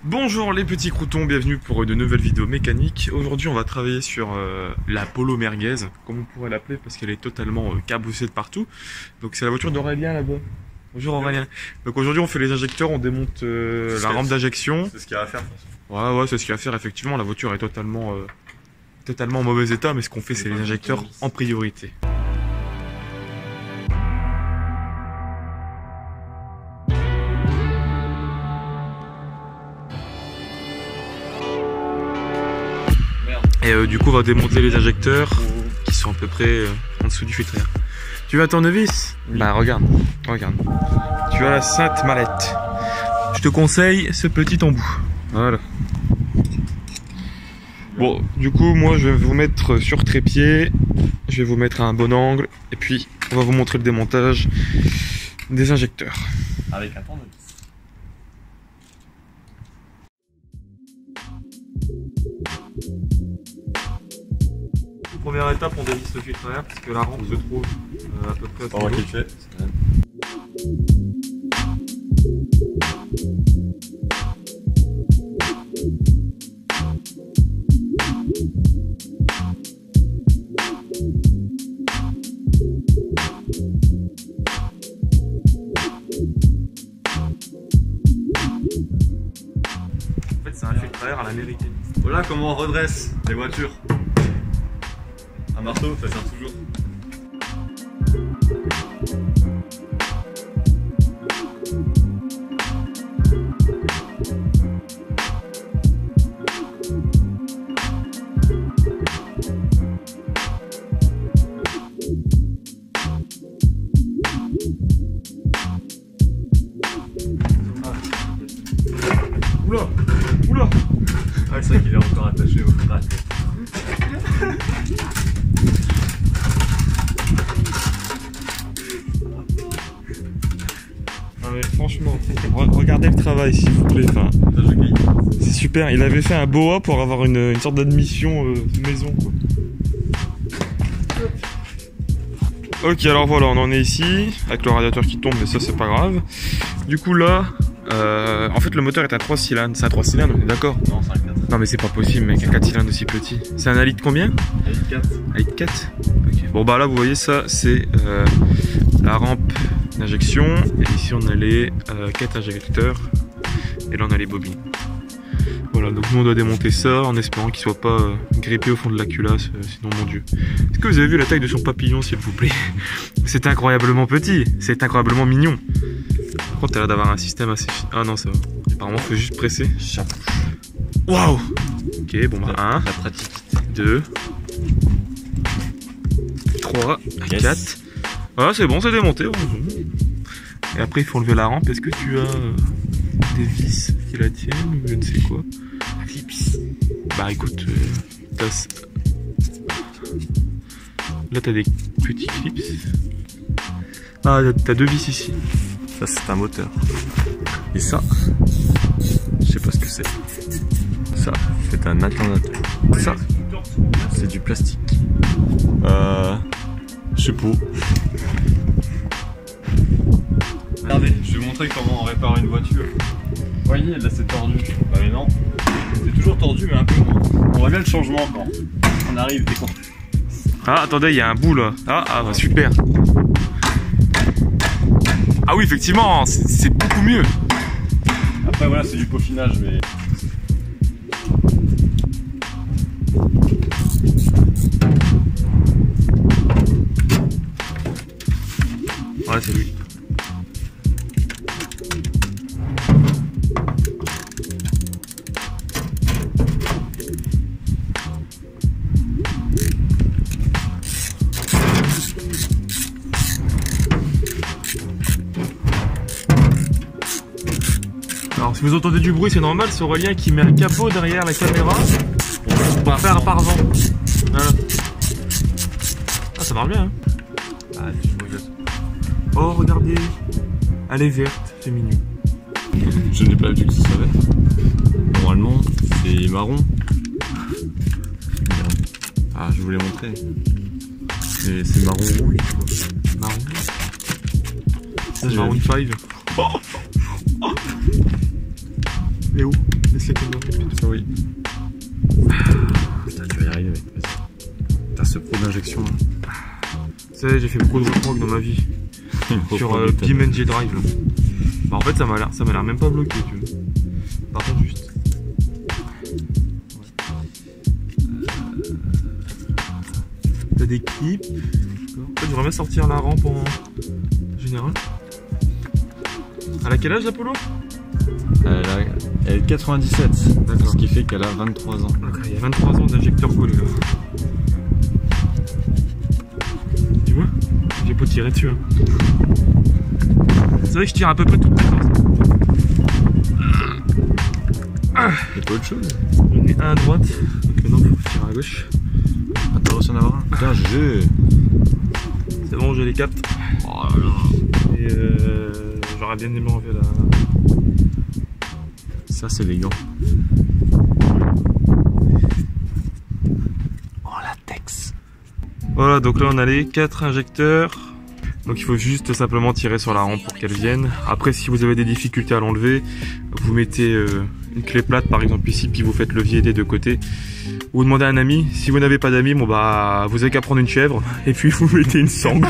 Bonjour les petits croutons, bienvenue pour une nouvelle vidéo mécanique. Aujourd'hui on va travailler sur la Polo Merguez, comme on pourrait l'appeler, parce qu'elle est totalement cabossée de partout. Donc c'est la voiture d'Aurélien là-bas. Bonjour Aurélien. Donc aujourd'hui on fait les injecteurs, on démonte la rampe d'injection. C'est ce qu'il y a à faire de toute Ouais, façon. c'est ce qu'il y a à faire effectivement. La voiture est totalement en mauvais état, mais ce qu'on fait c'est les injecteurs en priorité. Et du coup on va démonter les injecteurs qui sont à peu près en dessous du filtre. Tu veux un tournevis? Oui. Bah regarde. Tu as la sainte mallette. Je te conseille ce petit embout. Voilà. Bon, du coup moi je vais vous mettre sur trépied. Je vais vous mettre à un bon angle. Et puis on va vous montrer le démontage des injecteurs. Avec un tournevis. Première étape, on dévisse le filtre à air parce que la rampe se trouve à peu près à ce On va niveau. kiffer. En fait, c'est un filtre à air à l'américaine. Voilà comment on redresse les voitures. Un marteau, ça sert toujours. Oula. Ah, c'est vrai qu'il est encore attaché au crâne. Non mais franchement, regardez le travail s'il vous plaît. Enfin, c'est super. Il avait fait un BOA pour avoir une sorte d'admission maison quoi. Ok, alors voilà, on en est ici avec le radiateur qui tombe, mais ça c'est pas grave. Du coup là, en fait le moteur est à 3 cylindres. C'est un 3 cylindres, on est d'accord? Non, c'est un 4. Non mais c'est pas possible mec, un 4 cylindres aussi petit. C'est un litre combien? Avec 4. Un litre 4. Ok. Bon bah là vous voyez ça, c'est la rampe d'injection. Et ici on a les 4 injecteurs. Et là on a les bobines. Voilà, donc nous on doit démonter ça en espérant qu'il soit pas grippé au fond de la culasse, sinon mon dieu. Est-ce que vous avez vu la taille de son papillon s'il vous plaît? C'est incroyablement petit, c'est incroyablement mignon. Par contre t'as l'air d'avoir un système assez... Ah non ça va, apparemment faut juste presser. Chapeau. Waouh. Ok, bon bah 1, La pratique. 2, 3, Yes. 4. Ah c'est bon, c'est démonté. Et après il faut enlever la rampe. Est-ce que tu as des vis qui la tiennent ou je ne sais quoi? Clips. Bah écoute, là t'as des petits clips. Ah t'as 2 vis ici. Ça, c'est un moteur. Et ça, je sais pas ce que c'est. Ça, c'est un alternateur. Ça, c'est du plastique. Je sais pas. Regardez, je vais vous montrer comment on répare une voiture. Vous voyez, là c'est tordu. Bah mais non. C'est toujours tordu, mais un peu moins. On voit bien le changement quand on arrive dès qu'on... Ah attendez, il y a un bout là. Ah bah super. Ah oui effectivement, c'est beaucoup mieux. Après voilà, c'est du peaufinage, mais... Ouais c'est lui. Alors si vous entendez du bruit c'est normal, c'est Aurélien qui met un capot derrière la caméra pour faire un pare-vent. Voilà. Ah ça marche bien hein. Ah, tu vois, Oh regardez, elle est verte, c'est mignon. je n'ai pas vu que ce soit vert. Normalement, c'est marron. Ah, je voulais montrer. Mais c'est marron rouge. Marron. Ça, Maroon 5. Et où? Laisse les caméras rapide. Oui. Putain, tu vas y arriver, mec. Vas-y. T'as ce pro d'injection. Vous savez, j'ai fait beaucoup de rock dans ma vie. Sur BeamNG Drive. Là. Bah, en fait, ça m'a l'air même pas bloqué, tu vois. Par contre, juste. T'as des clips. En fait, j'aimerais bien sortir la rampe en général. Elle a quel âge l'Apollo? Elle est 97. Ce qui fait qu'elle a 23 ans. Okay, il y a 23 ans d'injecteur collé là. Tu vois? J'ai pas tiré dessus. Hein. C'est vrai que je tire à peu près toute puissance. Y'a pas autre chose? J'en ai un à droite. Donc maintenant, faut tirer à gauche. Ah, t'as réussi à en avoir un? Putain, GG! C'est bon, j'ai les 4. Oh là là. Et j'aurais bien aimé enlever la. Ça, c'est élégant. Oh, latex. Voilà, donc là on a les 4 injecteurs. Donc il faut juste simplement tirer sur la rampe pour qu'elle vienne. Après, si vous avez des difficultés à l'enlever, vous mettez une clé plate par exemple ici, puis vous faites levier des deux côtés. Vous demandez à un ami. Si vous n'avez pas d'amis, bon bah vous avez qu'à prendre une chèvre et puis vous mettez une sangle.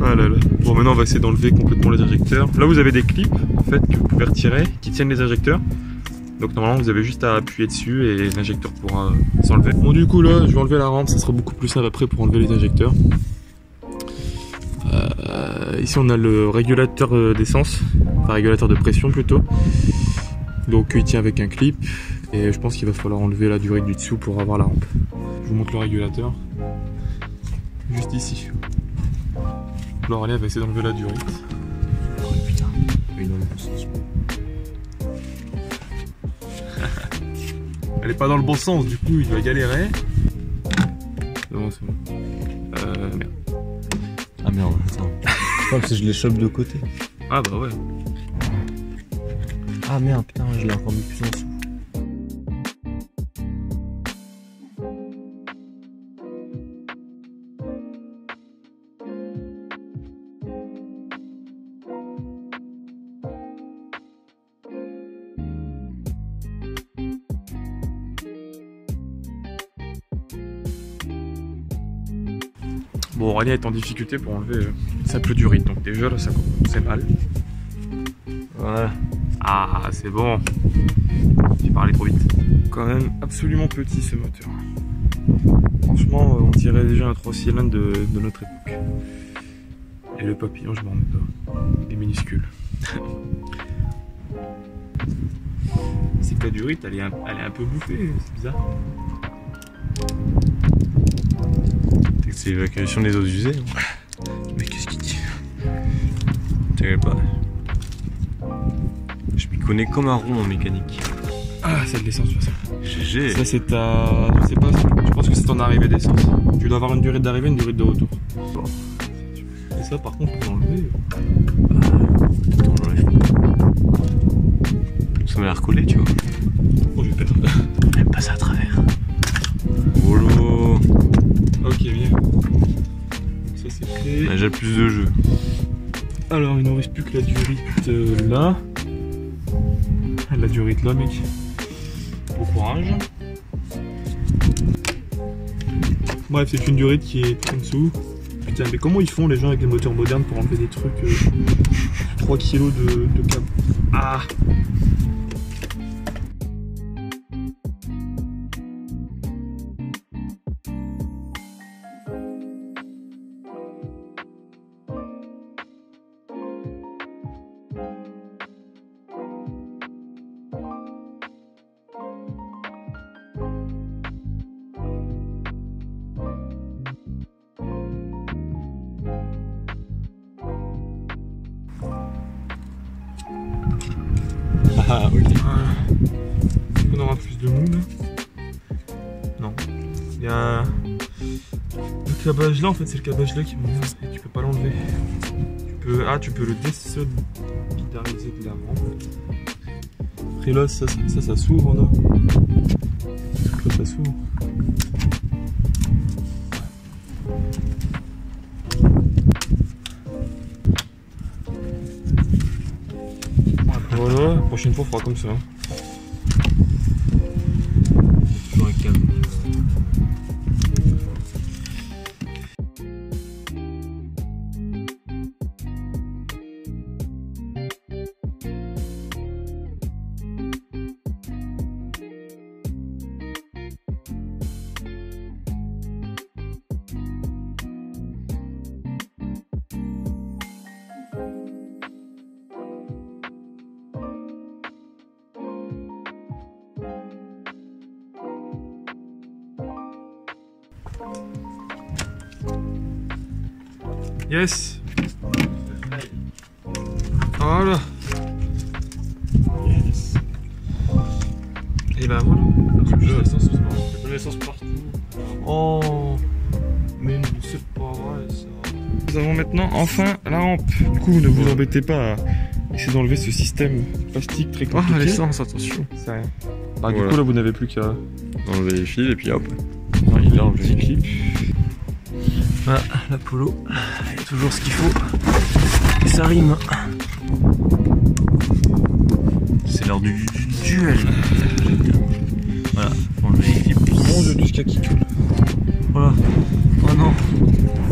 Ah là là. Bon, maintenant on va essayer d'enlever complètement les injecteurs. Là vous avez des clips en fait que vous pouvez retirer qui tiennent les injecteurs. Donc normalement vous avez juste à appuyer dessus et l'injecteur pourra s'enlever. Bon, du coup là je vais enlever la rampe, ça sera beaucoup plus simple après pour enlever les injecteurs. Ici on a le régulateur d'essence, enfin régulateur de pression plutôt. Donc il tient avec un clip et je pense qu'il va falloir enlever la durite du dessous pour avoir la rampe. Je vous montre le régulateur. Juste ici. Alors allez, elle va essayer d'enlever la durite. Oh putain, une sens. Elle est pas dans le bon sens, du coup il va galérer. C'est bon, c'est bon. Merde. Ah merde, attends. Parce que je les chope de côté. Ah bah ouais. Ah merde, putain, je l'ai encore mis plus en dessous. Bon, Aurélien est en difficulté pour enlever sa peu durite, donc déjà là ça commence mal. Voilà. Ah, c'est bon. J'ai parlé trop vite. Quand même absolument petit ce moteur. Franchement, on dirait déjà un 3 cylindres de notre époque. Et le papillon, je m'en remets pas. Il est minuscule. C'est que la durite, elle est un peu bouffée, c'est bizarre. C'est l'évacuation des eaux usées. Mais qu'est-ce qu'il dit? T'inquiète pas. Je m'y connais comme un rond en mécanique. Ah, c'est de l'essence, ça. GG. Ça, c'est ta. Je sais pas, je pense que c'est ton arrivée d'essence. Tu dois avoir une durée d'arrivée, une durée de retour. Et ça, par contre, pour l'enlever. Attends, j'enlève. Ça m'a l'air collé, tu vois. Oh, je vais perdre. Elle passe à travers. Volo. Ok, bien. Donc ça, c'est fait. On a déjà plus de jeux. Alors, il ne nous reste plus que la durite là. La durite là, mec. Bon courage. Bref, c'est une durite qui est en dessous. Putain, mais comment ils font les gens avec les moteurs modernes pour enlever des trucs 3 kg de câble? Ah! Ah, ok. On aura plus de mou là. Non. Il y a le câblage là, en fait, c'est le câblage là qui m'emmerde et tu peux pas l'enlever. Tu peux le désolidariser de la rampe. Après là, ça s'ouvre là. Là, ça s'ouvre. Voilà, la prochaine fois on fera comme ça. Toujours un câble. Yes. Voilà. Yes. Et ben voilà. Connaissance partout. Oh. Mais non, c'est pas vrai ça. Nous avons maintenant enfin la rampe. Du coup, ne vous embêtez pas à essayer d'enlever ce système plastique très compliqué. Ah, l'essence, attention. C'est rien. Bah, Voilà. du coup, là, vous n'avez plus qu'à Enlever les fils et puis hop. il a un petit clip. Voilà, la polo. Il y a toujours ce qu'il faut. Et ça rime. C'est l'heure du duel. Voilà, enlever les clips. Mon dieu, du ska qui coule. Voilà. Oh non.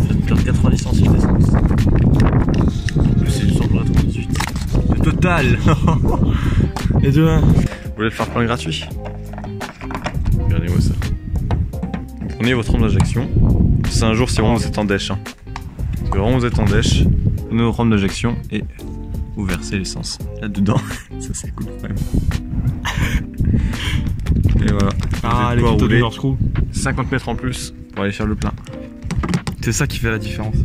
Je viens de perdre 90 centimes d'essence. C'est du 198. Le total. Et de 1. Vous voulez le faire plein gratuit? Regardez-moi ça. Vous prenez votre rhum d'injection. C'est un jour si vraiment vous êtes en dèche. Hein. Si vraiment vous êtes en dèche, prenez votre rhum d'injection et vous versez l'essence là-dedans. Ça c'est cool quand même. Et voilà. Ah, Vous les allez photos de rouler leur screw. 50 mètres en plus pour aller faire le plein. C'est ça qui fait la différence.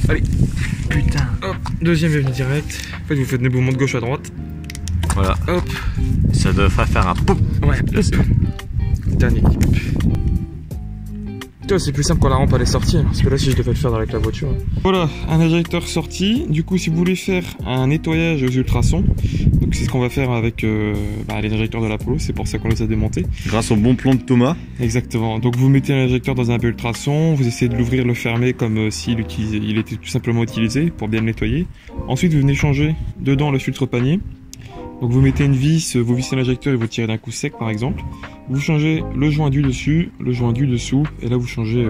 Allez. Putain. Hop, deuxième est venu direct. En fait, vous faites des mouvements de gauche à droite. Voilà. Hop. Ça devrait faire un pop. Ouais, Là, c'est bon. dernier clip. C'est plus simple quand la rampe elle est sortie, hein, parce que là si je devais le faire avec la voiture. Voilà, un injecteur sorti. Du coup, si vous voulez faire un nettoyage aux ultrasons, donc c'est ce qu'on va faire avec les injecteurs de l'Apollo, c'est pour ça qu'on les a démontés. Grâce au bon plan de Thomas. Exactement. Donc vous mettez l'injecteur dans un peu ultrason, vous essayez de l'ouvrir, le fermer comme s'il il était tout simplement utilisé pour bien le nettoyer. Ensuite, vous venez changer dedans le filtre panier. Donc vous mettez une vis, vous vissez l'injecteur et vous tirez d'un coup sec par exemple. Vous changez le joint du dessus, le joint du dessous, et là vous changez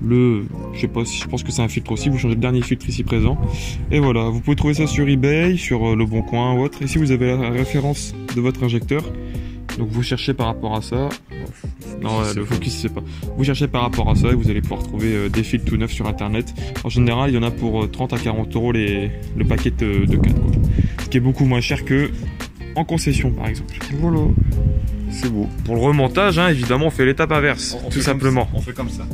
je pense que c'est un filtre aussi, vous changez le dernier filtre ici présent. Et voilà, vous pouvez trouver ça sur eBay, sur Le Bon Coin ou autre. Ici vous avez la référence de votre injecteur. Donc vous cherchez par rapport à ça. Non, le focus c'est pas. Vous cherchez par rapport à ça et vous allez pouvoir trouver des fils tout neufs sur internet. En général, il y en a pour 30 à 40 € le paquet de 4 quoi. Ce qui est beaucoup moins cher que en concession par exemple. Voilà. C'est beau. Pour le remontage, hein, évidemment, on fait l'étape inverse, tout simplement. On fait comme ça.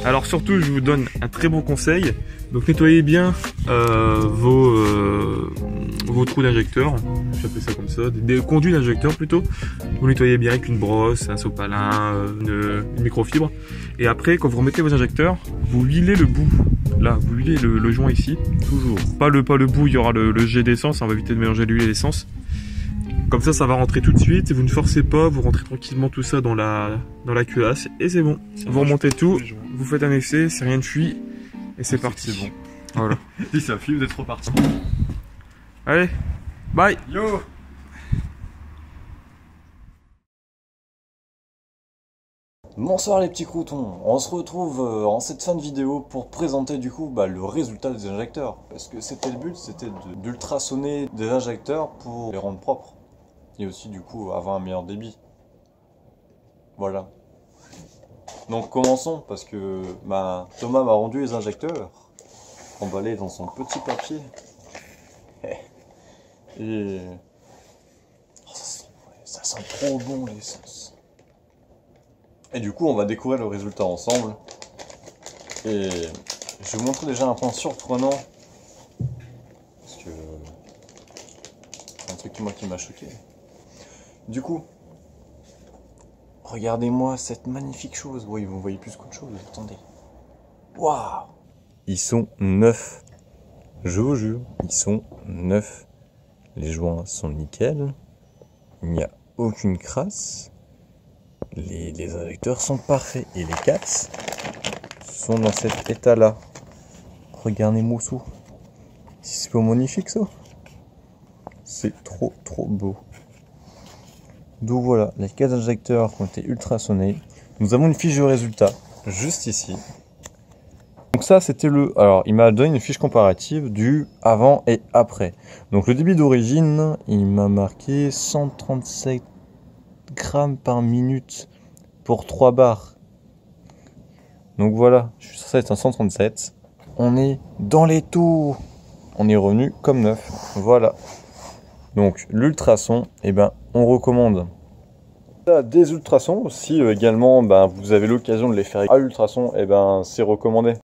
Alors surtout, je vous donne un très bon conseil. Donc nettoyez bien vos trous d'injecteur. J'appelle ça comme ça, des conduits d'injecteur plutôt. Vous nettoyez bien avec une brosse, un sopalin, une microfibre. Et après, quand vous remettez vos injecteurs, vous huilez le bout. Là, vous huilez le joint ici. Toujours. Pas le bout, il y aura le jet d'essence. On va éviter de mélanger l'huile et l'essence. Comme ça va rentrer tout de suite. Et vous ne forcez pas, vous rentrez tranquillement tout ça dans la culasse. Et c'est bon. Vous remontez tout, vous faites un essai, c'est rien de fuit. Et c'est parti. C'est bon. Voilà. Si ça fuit, vous êtes reparti. Allez, bye. Yo. Bonsoir les petits croutons, on se retrouve en cette fin de vidéo pour présenter du coup le résultat des injecteurs. Parce que c'était le but, c'était d'ultrasonner des injecteurs pour les rendre propres. Et aussi du coup avoir un meilleur débit. Voilà. Donc commençons parce que Thomas m'a rendu les injecteurs emballés dans son petit papier. Et oh, ça sent trop bon l'essence. Et du coup on va découvrir le résultat ensemble. Et je vais vous montrer déjà un point surprenant. Parce que c'est un truc qui m'a choqué. Du coup, regardez-moi cette magnifique chose. Oui, vous voyez plus qu'autre chose, attendez. Waouh! Ils sont neufs. Je vous jure, ils sont neufs. Les joints sont nickel. Il n'y a aucune crasse. Les injecteurs sont parfaits. Et les caps sont dans cet état-là. Regardez-moi ça. C'est pas magnifique ça? C'est trop beau. Donc voilà, les 4 injecteurs qui ont été ultrasonnés. Nous avons une fiche de résultat juste ici. Donc ça c'était le... Alors il m'a donné une fiche comparative du avant et après. Donc le débit d'origine, il m'a marqué 137 grammes par minute pour 3 bars. Donc voilà, je suis censé être un 137. On est dans les taux. On est revenu comme neuf. Voilà. Donc l'ultrason, eh ben, on recommande. Des ultrasons aussi également, vous avez l'occasion de les faire à l'ultrason, et ben c'est recommandé.